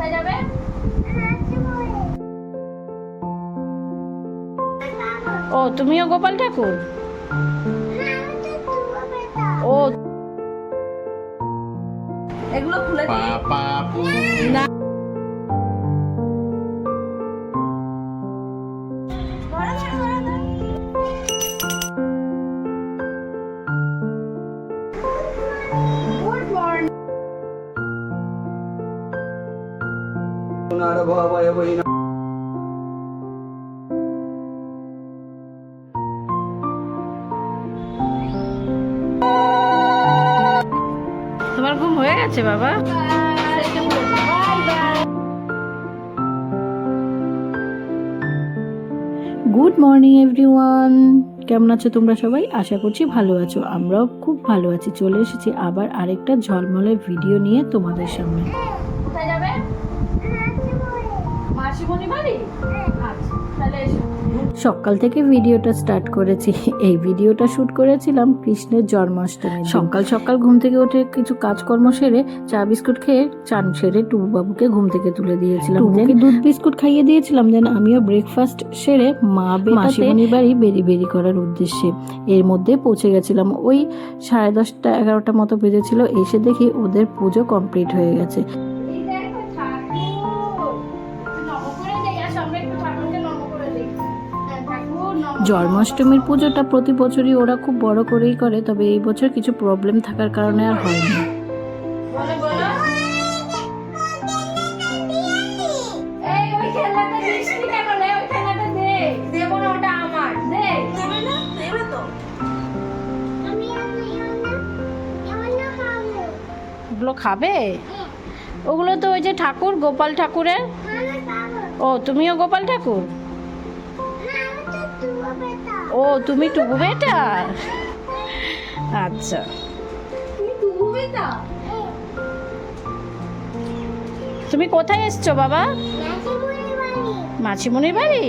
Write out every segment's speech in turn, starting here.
কোথায় যাবে? ও তুমিও গোপাল ঠাকুর? ও এগুলো খুলে দিই না। তোমার ঘুম হয়ে গেছে বাবা? গুড মর্নিং এভরিওয়ান, কেমন আছো তোমরা সবাই? আশা করছি ভালো আছো, আমরাও খুব ভালো আছি। চলে এসেছি আবার আরেকটা ঝলমলে ভিডিও নিয়ে তোমাদের সামনে। কোথায় যাবে? মাসিমণি বাড়ি। আচ্ছা তাহলে এসো। সকাল থেকে ভিডিওটা স্টার্ট করেছি। এই ভিডিওটা শুট করেছিলাম কৃষ্ণের জন্মাষ্টমী। সকাল সকাল ঘুম থেকে উঠে কিছু কাজকর্ম সেরে চা বিস্কুট খেয়ে চান সেরে টুবু বাবুকে ঘুম থেকে তুলে দিয়েছিলাম। টুবুকে দুধ বিস্কুট খাইয়ে দিয়েছিলাম। দেন আমিও ব্রেকফাস্ট সেরে মাসিমণির বাড়ি বেরি করার উদ্দেশ্যে এর মধ্যে পৌঁছে গেছিলাম। ওই 10:30 11টা মতো বেজেছিল। এসে দেখি ওদের পুজো কমপ্লিট হয়ে গেছে। জন্মাষ্টমীর পুজোটা প্রতি বছরই ওরা খুব বড় করেই করে, তবে এই বছর কিছু প্রবলেম থাকার কারণে আর হয়নি। ওগুলো খাবে? ওগুলো তো ওই যে ঠাকুর, গোপাল ঠাকুরের। ও তুমিও গোপাল ঠাকুর? ও তুমি টুবু বেটা? আচ্ছা তুমি কোথায় এসছো বাবা? মাসিমণির বাড়ি।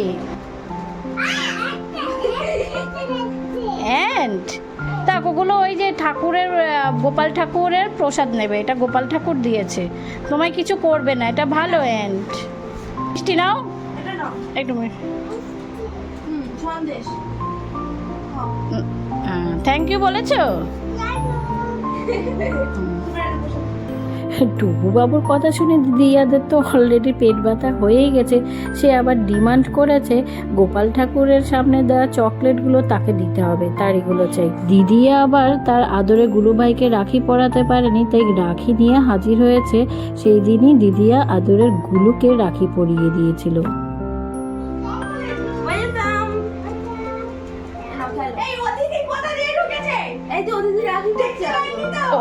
অ্যান্ড তা ওগুলো ওই যে ঠাকুরের, গোপাল ঠাকুরের প্রসাদ নেবে। এটা গোপাল ঠাকুর দিয়েছে, তোমায় কিছু করবে না, এটা ভালো। অ্যান্ড মিষ্টি নাও একটু। থ্যাংক ইউ বলেছো? টুবু বাবুর কথা শুনে দিদিয়াদের তো অলরেডি পেট ব্যথা হয়েই গেছে। সে আবার ডিমান্ড করেছে গোপাল ঠাকুরের সামনে দেওয়া চকলেটগুলো তাকে দিতে হবে, তার এগুলো চাই। দিদিয়া আবার তার আদরে গুলু ভাইকে রাখি পরাতে পারেনি, তাই রাখি নিয়ে হাজির হয়েছে। সেই দিনই দিদিয়া আদরের গুলুকে রাখি পরিয়ে দিয়েছিল।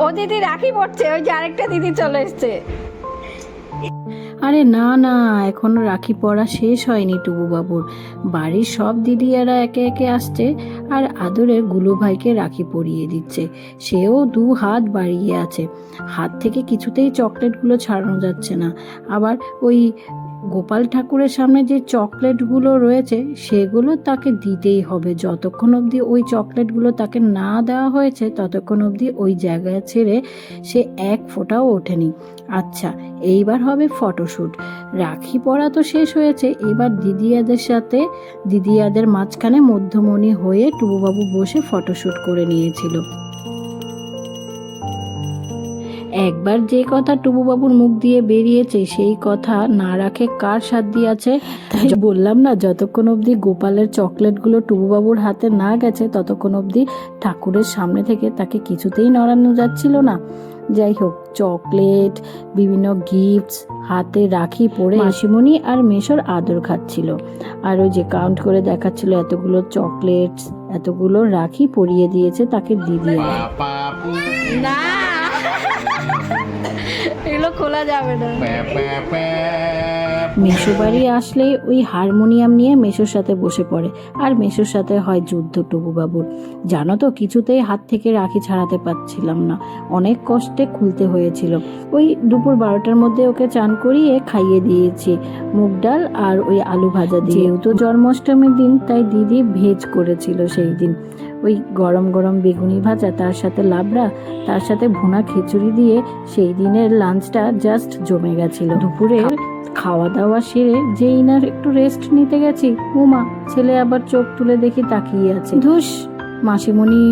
ও দিদি রাখি পড়ছে, ওই যে আরেকটা দিদি চলে এসছে। আরে না না, এখনো রাখি পড়া শেষ হয়নি টুবু বাবুর। বাড়ির সব দিদিয়ারা একে একে আসছে আর আদরে গুলু ভাইকে রাখি পরিয়ে দিচ্ছে। সেও 2 হাত বাড়িয়ে আছে, হাত থেকে কিছুতেই চকলেটগুলো ছাড়ানো যাচ্ছে না। আবার ওই গোপাল ঠাকুরের সামনে যে চকলেটগুলো রয়েছে সেগুলো তাকে দিতেই হবে। যতক্ষণ অবধি ওই চকলেটগুলো তাকে না দেওয়া হয়েছে ততক্ষণ অবধি ওই জায়গায় ছেড়ে সে এক ফোঁটাও ওঠেনি। আচ্ছা এইবার হবে ফটোশ্যুট। রাখি পরা তো শেষ হয়েছে, এবার দিদিয়াদের মাঝখানে মধ্যমণি হয়ে টুবুবাবু বসে ফটোশ্যুট করে নিয়েছিল। একবার যে কথা টুবুবাবুর মুখ দিয়ে বেরিয়েছে সেই কথা না রাখে কার সাথ দিয়েছে। তাই বললাম না, যতক্ষণ অবধি গোপালের চকলেটগুলো টুবুবাবুর হাতে না গেছে ততক্ষণ অবধি ঠাকুরের সামনে থেকে তাকে কিছুতেই নড়ানো যাচ্ছিল না। যাই হোক, চকলেট, বিভিন্ন গিফটস, হাতে রাখি পরে মাসিমণি আর মেশোর আদর খাচ্ছিল। আর ওই যে কাউন্ট করে দেখাচ্ছিল এতগুলো চকলেটস, এতগুলো রাখি পরিয়ে দিয়েছে তাকে দিদি। না এগুলো খোলা যাবে না। মেশো বাড়ি আসলে ওই হারমোনিয়াম নিয়ে মেশোর সাথে বসে পড়ে আর মেশোর সাথে হয় যুদ্ধ টুবু বাবুর। জানো তো, কিছুতেই হাত থেকে রাখি ছাড়াতে পারছিলাম না, অনেক কষ্টে খুলতে হয়েছিল। ওই দুপুর 12টার মধ্যে ওকে চান করিয়ে খাইয়ে দিয়েছি মুগ ডাল আর ওই আলু ভাজা দিয়ে। যেহেতু জন্মাষ্টমীর দিন তাই দিদি ভেজ করেছিল সেই দিন। ওই গরম গরম বেগুনি ভাজা, তার সাথে লাবড়া, তার সাথে ভুনা খিচুড়ি দিয়ে সেই দিনের লাঞ্চটা জাস্ট জমে গেছিল। দুপুরে খাওয়া দাওয়া সেরে যেই না একটু রেস্ট নিতে গেছি, উমা ছেলে আবার চোখ তুলে দেখি তাকিয়ে আছে। ধুস, মাসিমণি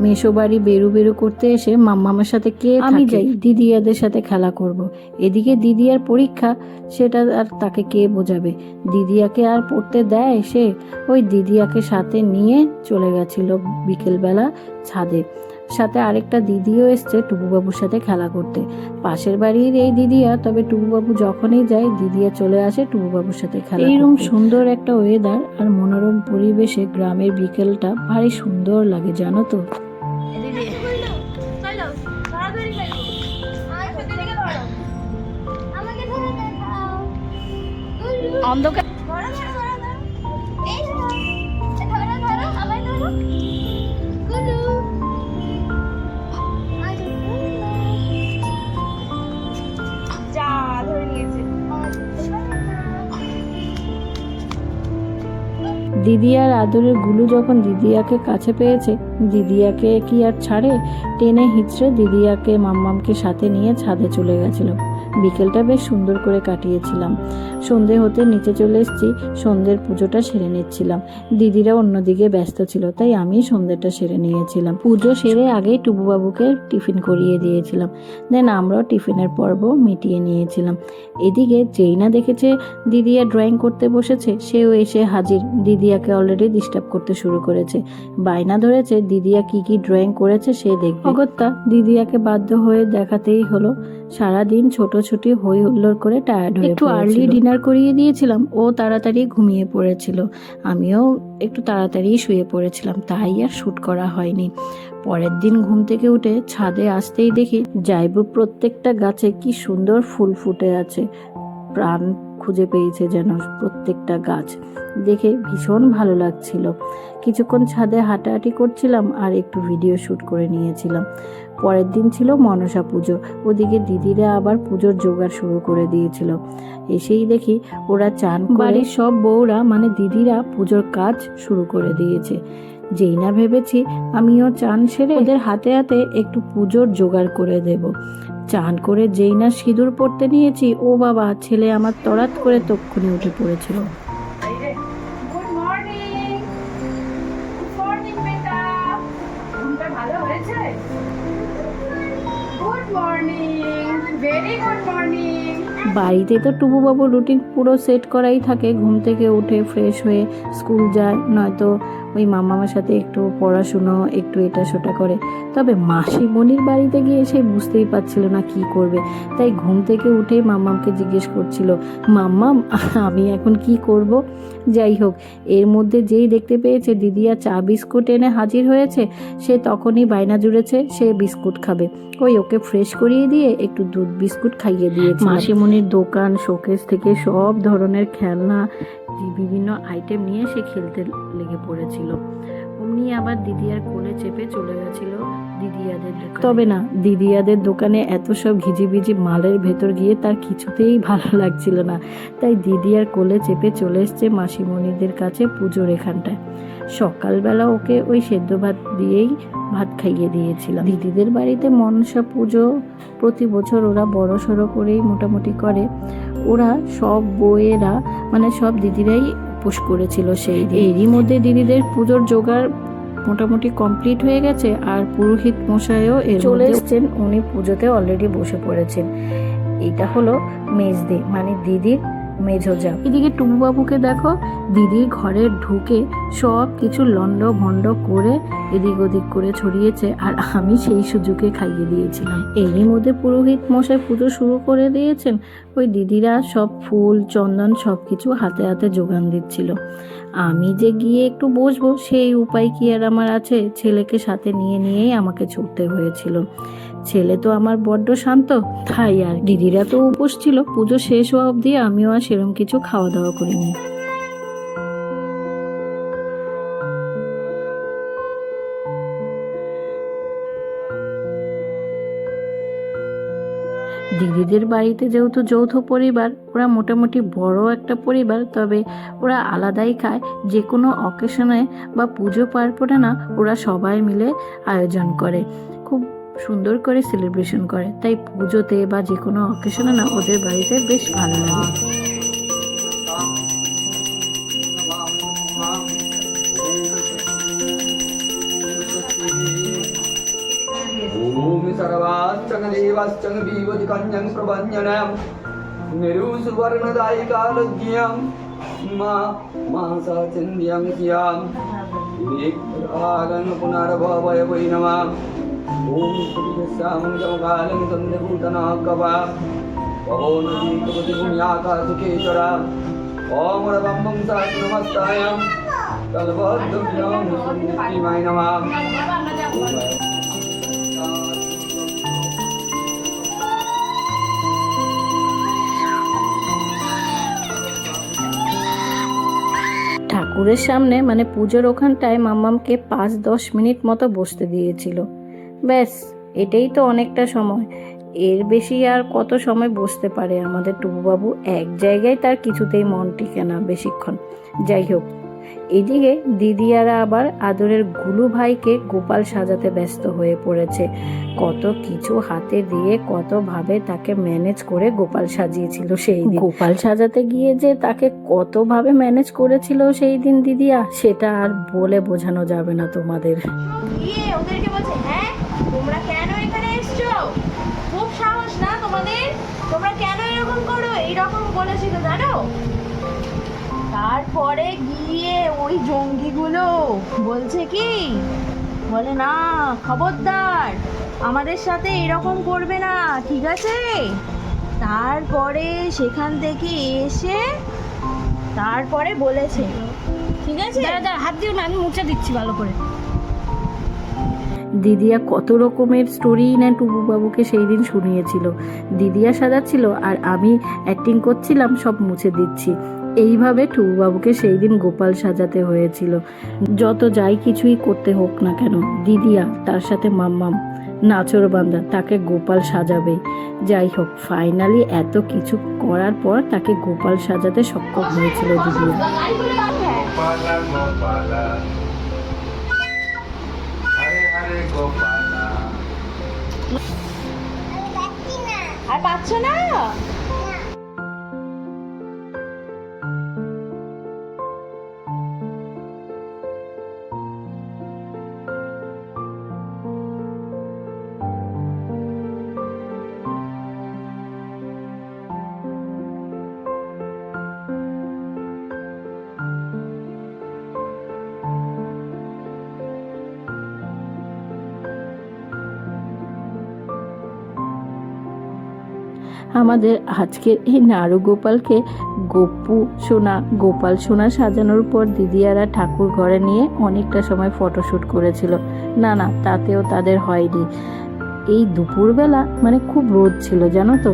মেসো বাড়ি বেরু বেরু করতে এসে মাম্মামের সাথে কে আমি যাই দিদিয়াদের সাথে খেলা করব। এদিকে দিদিয়ার পরীক্ষা, সেটা আর তাকে কে বোঝাবে। দিদিয়াকে আর পড়তে দেয় সে? ওই দিদিয়াকে সাথে নিয়ে চলে গেছিল বিকেলবেলা ছাদে। সাথে আরেকটা দিদিও এসছে টুকুবাবুর সাথে খেলা করতে। পাশের বাড়ির এই দিদিয়া, তবে টুকুবাবু যখনই যায় দিদিয়া চলে আসে টুকুবাবুর সাথে খেলা। এইরকম সুন্দর একটা ওয়েদার আর মনোরম পরিবেশে গ্রামের বিকেলটা ভারী সুন্দর লাগে, জানো তো। অন্ধকার দিদিয়ার আদরের গুলু যখন দিদিয়াকে কাছে পেয়েছে, দিদিয়াকে কি আর ছাড়ে? টেনে হিঁচড়ে দিদিয়াকে মাম্মামকে সাথে নিয়ে ছাদে চলে গেছিল। বিকেলটা বেশ সুন্দর করে কাটিয়েছিলাম। সন্ধে হতে নিচে চলে এসেছি, সন্ধ্যের পুজোটা সেরে নিচ্ছিলাম। দিদিরা অন্যদিকে ব্যস্ত ছিল, তাই আমি সন্ধ্যেটা সেরে নিয়েছিলাম। পুজো সেরে আগেই টুবুবাবুকে টিফিন করিয়ে দিয়েছিলাম, দেন আমরাও টিফিনের পর্ব মিটিয়ে নিয়েছিলাম। এদিকে যেই না দেখেছে দিদিয়া ড্রয়িং করতে বসেছে, সেও এসে হাজির। দিদিয়াকে অলরেডি ডিস্টার্ব করতে শুরু করেছে, বায়না ধরেছে দিদিয়া কি কি ড্রয়িং করেছে সে দেখবে। অগত্যা দিদিয়াকে বাধ্য হয়ে দেখাতেই হলো। সারাদিন ছোটাছুটি হই হুল্লোড় করে টায়ার্ড হয়ে একটু আর্লি ডিনার করিয়ে দিয়েছিলাম, ও তাড়াতাড়ি ঘুমিয়ে পড়েছিল। আমিও একটু তাড়াতাড়ি শুয়ে পড়েছিলাম, তাই আর শ্যুট করা হয়নি। পরের দিন ঘুম থেকে উঠে ছাদে আসতেই দেখি জাইবুর প্রত্যেকটা গাছে কি সুন্দর ফুল ফুটে আছে। প্রাণ খুঁজে পেয়েছে যেন প্রত্যেকটা গাছ, দেখে ভীষণ ভালো লাগছিল। কিছুক্ষণ ছাদে হাঁটাহাঁটি করছিলাম আর একটু ভিডিও শ্যুট করে নিয়েছিলাম। পরের দিন ছিল মনসা পুজো, ওদিকে দিদিরা আবার পুজোর জোগাড় শুরু করে দিয়েছিল। এসেই দেখি ওরা চান করে, বাড়ির সব বউরা মানে দিদিরা পুজোর কাজ শুরু করে দিয়েছে। যেই না ভেবেছি আমিও চান সেরে ওদের হাতে হাতে একটু পুজোর জোগাড় করে দেব। চান করে যেই না সিঁদুর পড়তে নিয়েছি, ও বাবা, ছেলে আমার তড়াৎ করে তক্ষুনি উঠে পড়েছিল। গুড মর্নিং, গুড মর্নিং বেটা, ঘুমটা ভালো হয়েছে? Good morning, very good morning. বাড়িতে তো টুবুবাবুর রুটিন পুরো সেট করাই থাকে। ঘুম থেকে উঠে ফ্রেশ হয়ে স্কুল যায়, নয়তো ওই মামার সাথে একটু পড়াশুনো, একটু এটা সেটা করে। তবে মাসিমণির বাড়িতে গিয়ে সে বুঝতেই পারছিল না কি করবে, তাই ঘুম থেকে উঠেই মাম্মামকে জিজ্ঞেস করছিল, মাম্মাম আমি এখন কি করব? যাই হোক, এর মধ্যে যেই দেখতে পেয়েছে দিদিয়া চা বিস্কুট এনে হাজির হয়েছে, সে তখনই বায়না জুড়েছে সে বিস্কুট খাবে। ওই ওকে ফ্রেশ করিয়ে দিয়ে একটু দুধ বিস্কুট খাইয়ে দিয়েছে। মাসিমণির দোকান শোকেস থেকে সব ধরনের খেলনা, বিভিন্ন আইটেম নিয়ে সে খেলতে লেগে পড়েছিল। অমনি আবার দিদিয়ার কোলে চেপে চলে গেছিল দিদিয়াদের দোকানে। তবে না, দিদিয়াদের দোকানে এত সব ঘিজিবিজি মালের ভেতর গিয়ে তার কিছুতেই ভালো লাগছিল না, তাই দিদিয়ার কোলে চেপে চলে এসছে মাসিমণিদের কাছে পুজোর এখানটায়। সকালবেলা ওকে ওই সেদ্ধ ভাত দিয়েই ভাত খাইয়ে দিয়েছিলাম। দিদিদের বাড়িতে মনসা পুজো প্রতি বছর ওরা বড় সড়ো করেই মোটামুটি করে। ওরা সব বউয়েরা মানে সব দিদিরাই উপোস করেছিল সেই দিন। এরই মধ্যে দিদিদের পুজোর জোগাড় মোটামুটি কমপ্লিট হয়ে গেছে, আর পুরোহিত মশাইও চলে এসেছেন। উনি পুজোতে অলরেডি বসে পড়েছেন। এটা হলো মেজদি, মানে দিদির মেঝোজা। এদিকে টুবুবাবুকে দেখো, দিদির ঘরে ঢুকে সব কিছু লন্ড ভন্ড করে এদিক ওদিক করে ছড়িয়েছে, আর আমি সেই সুযোগে খাইয়ে দিয়েছিলাম। এরই মধ্যে পুরোহিত মশাই পুজো শুরু করে দিয়েছেন। ওই দিদিরা সব ফুল চন্দন সব কিছু হাতে হাতে যোগান দিচ্ছিল। আমি যে গিয়ে একটু বসবো সেই উপায় কি আর আমার আছে? ছেলেকে সাথে নিয়ে নিয়েই আমাকে ছুটতে হয়েছিল। ছেলে তো আমার বড্ড শান্ত, তাই আর। দিদিরা তো উপোস ছিল, পুজো শেষ হওয়া অবধি আমিও আর সেরকম কিছু খাওয়া দাওয়া করিনি। দিদিদের বাড়িতে যেহেতু যৌথ পরিবার, ওরা মোটামুটি বড় একটা পরিবার, তবে ওরা আলাদাই খায়। যে কোনো অকেশনে বা পুজো পার্বণে না, ওরা সবাই মিলে আয়োজন করে, খুব সুন্দর করে সেলিব্রেশন করে। তাই পুজোতে বা যে কোনো অকেশনে না ওদের বাড়িতে বেশ ভালো লাগে। ओम सर्वाच्चंग देवाच्चंग विवति कन्यं प्रबन्धनं निरुसुवर्णदायिकालज्ञं मासा चन्द्यं स्याम विवेकरागं पुनर्भवय वै नमः ओम श्रीशामं जमकालं चन्द्रभूतनाकवा पवनदीपति भूम्याकाशकेशरा ओम रवं सात्नमस्तायं कल्पद्भ्यां सुन्दरीमाय नमः। ঠাকুরের সামনে মানে পুজোর ওখানটায় মাম্মামকে 5-10 মিনিট মতো বসতে দিয়েছিল। ব্যাস, এটাই তো অনেকটা সময়। এর বেশি আর কত সময় বসতে পারে আমাদের টুবুবাবু? এক জায়গায় তার কিছুতেই মন টিকে না বেশিক্ষণ। যাই হোক, এদিকে দিদিয়ারা আবার আদরের গুলু ভাইকে গোপাল সাজাতে ব্যস্ত হয়ে পড়েছে। কত কিছু হাতে দিয়ে কতভাবে তাকে ম্যানেজ করে গোপাল সাজিয়েছিল সেই দিন। গোপাল সাজাতে গিয়ে যে তাকে কতভাবে ম্যানেজ করেছিল সেই দিন দিদিয়া, সেটা আর বলে বোঝানো যাবে না তোমাদের। ওদেরকে বলছে, হ্যাঁ তোমরা কেন এখানে এসছো? খুব সাহস না তোমাদের? তোমরা কেন এরকম করো? এইরকম বলেছিল জানো? তারপরে গিয়ে ওই জঙ্গিগুলো বলছে কি, বলে না খবরদার আমাদের সাথে এরকম করবে না, ঠিক আছে? তারপরে সেখান থেকে এসে তারপরে বলেছে, ঠিক আছে দাদা হাত দিও না, আমি মুছে দিচ্ছি ভালো করে। দিদিয়া কত রকমের স্টোরি না টুবু বাবুকে সেই দিন শুনিয়েছিল। দিদিয়া সাজাচ্ছিল আর আমি অ্যাক্টিং করছিলাম, সব মুছে দিচ্ছি। এইভাবে টুবু বাবুকে সেই দিন গোপাল সাজাতে হয়েছিল। যত যাই কিছুই করতে হোক না কেন, দিদিয়া তার সাথে মাম্মাম নাচর বান্দা তাকে গোপাল সাজাবে। যাই হোক, ফাইনালি এত কিছু করার পর তাকে গোপাল সাজাতে সক্ষম হয়েছিল দিদিয়া। আর পাচ্ছ না? আমাদের আজকের এই নাড়ু গোপালকে গপ্পু সোনা, গোপাল সোনা সাজানোর পর দিদিয়ারা ঠাকুর ঘরে নিয়ে অনেকটা সময় ফটোশ্যুট করেছিল। না না, তাতেও তাদের হয়নি। এই দুপুরবেলা মানে খুব রোদ ছিল জানো তো।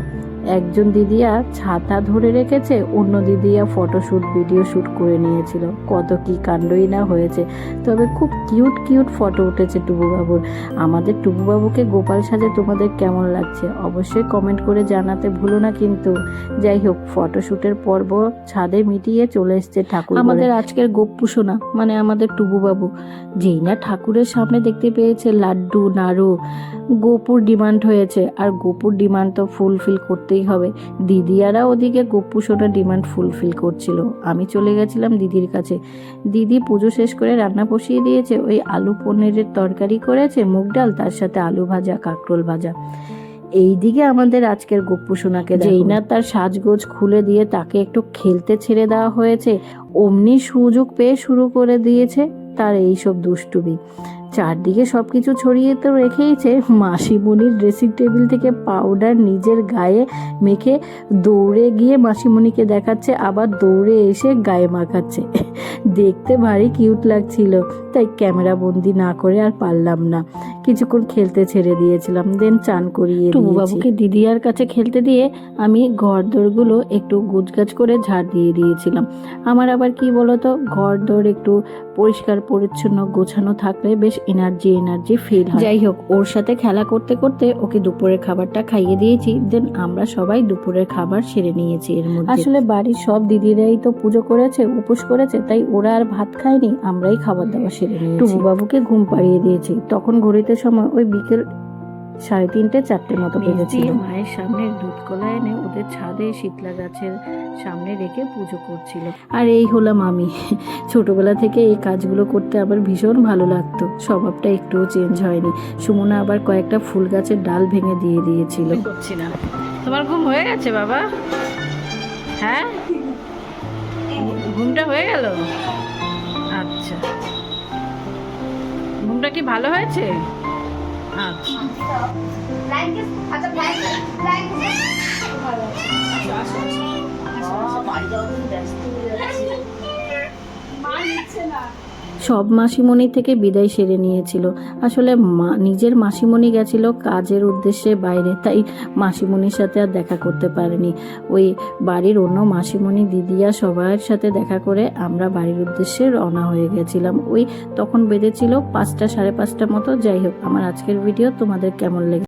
একজন দিদিয়া ছাতা ধরে রেখেছে, অন্য দিদিয়া ফটোশ্যুট ভিডিও শ্যুট করে নিয়েছিল। কত কি কাণ্ডই না হয়েছে। তবে খুব কিউট কিউট ফটো উঠেছে টুবুবাবুর। আমাদের টুবুবাবুকে গোপাল সাজে তোমাদের কেমন লাগছে অবশ্যই কমেন্ট করে জানাতে ভুলো না কিন্তু। যাই হোক, ফটোশ্যুটের পর্ব ছাদে মিটিয়ে চলে এসছে ঠাকুর। আমাদের আজকের গপ্পু সোনা মানে আমাদের টুবুবাবু যেই না ঠাকুরের সামনে দেখতে পেয়েছে লাড্ডু নাড়ু, গোপুর ডিমান্ড হয়েছে। আর গোপুর ডিমান্ড তো ফুলফিল করতেই হবে। দিদিয়ারা ওদিকে গপ্পু সোনার ডিমান্ড ফুলফিল করছিল। আমি চলে গেছিলাম দিদির কাছে। দিদি পুজো শেষ করে রান্না বসিয়ে দিয়েছে। ওই আলু পনিরের তরকারি করেছে, মুগ ডাল, তার সাথে আলু ভাজা, কাঁকরোল ভাজা। এইদিকে আমাদের আজকের গপ্পু সোনাকে যেই না তার সাজগোজ খুলে দিয়ে তাকে একটু খেলতে ছেড়ে দেওয়া হয়েছে, অমনি সুযোগ পেয়ে শুরু করে দিয়েছে তার এইসব দুষ্টুমি। চারদিকে সব কিছু ছড়িয়ে তো রেখেইছে। মাসিমণির ড্রেসিং টেবিল থেকে পাউডার নিজের গায়ে মেখে দৌড়ে গিয়ে মাসিমণিকে দেখাচ্ছে, আবার দৌড়ে এসে গায়ে মাখাচ্ছে। দেখতে ভারী কিউট লাগছিল, তাই ক্যামেরা বন্দি না করে আর পারলাম না। কিছুক্ষণ খেলতে ছেড়ে দিয়েছিলাম, দেন চান করিয়ে বাবুকে দিদিয়ার কাছে খেলতে দিয়ে আমি ঘর দোরগুলো একটু গুছগাছ করে ঝাড় দিয়ে দিয়েছিলাম। আমার আবার কি বলতো, ঘর দোর একটু পরিষ্কার পরিচ্ছন্ন গোছানো থাকলে বেশ এনার্জি ফিল হয়। যাই হোক, ওর সাথে খেলা করতে করতে ওকে দুপুরের খাবারটা খাইয়ে দিয়েছি। দেন আমরা সবাই দুপুরের খাবার সেরে নিয়েছি। এর মধ্যে আসলে বাড়ির সব দিদিরাই তো পুজো করেছে, উপোস করেছে, তাই ওরা আর ভাত খায়নি, আমরাই খাবার দাবার সেরে নিয়েছি। টুবু বাবুকে ঘুম পাড়িয়ে দিয়েছি। তখন ঘড়িতে সময় ওই বিকেল 3:30 4টে মতো বেজেছিল। মায়ের সামনে দুধ কলা এনে ওদের ছাদে শীতলা গাছের সামনে রেখে পুজো করছিল। আর এই হলাম আমি। ছোটবেলা থেকে এই কাজগুলো করতে আবার ভীষণ ভালো লাগতো, স্বভাবটা একটুও চেঞ্জ হয়নি। সুমনা আবার কয়েকটা ফুল গাছের ডাল ভেঙে দিয়ে দিয়েছিল। করছি না। তোমার ঘুম হয়ে গেছে বাবা? হ্যাঁ, ঘুমটা হয়ে গেল? আচ্ছা, ঘুমটা কি ভালো হয়েছে? আচ্ছা, সব মাসিমণি থেকে বিদায় সেরে নিয়েছিল। আসলে নিজের মাসিমণি গেছিল কাজের উদ্দেশ্যে বাইরে, তাই মাসিমণির সাথে আর দেখা করতে পারেনি। ওই বাড়ির অন্য মাসিমণি দিদিয়া সবার সাথে দেখা করে আমরা বাড়ির উদ্দেশ্যে রওনা হয়ে গেছিলাম। ওই তখন বেজেছিল 5টা 5:30 মতো। যাই হোক, আমার আজকের ভিডিও তোমাদের কেমন লেগে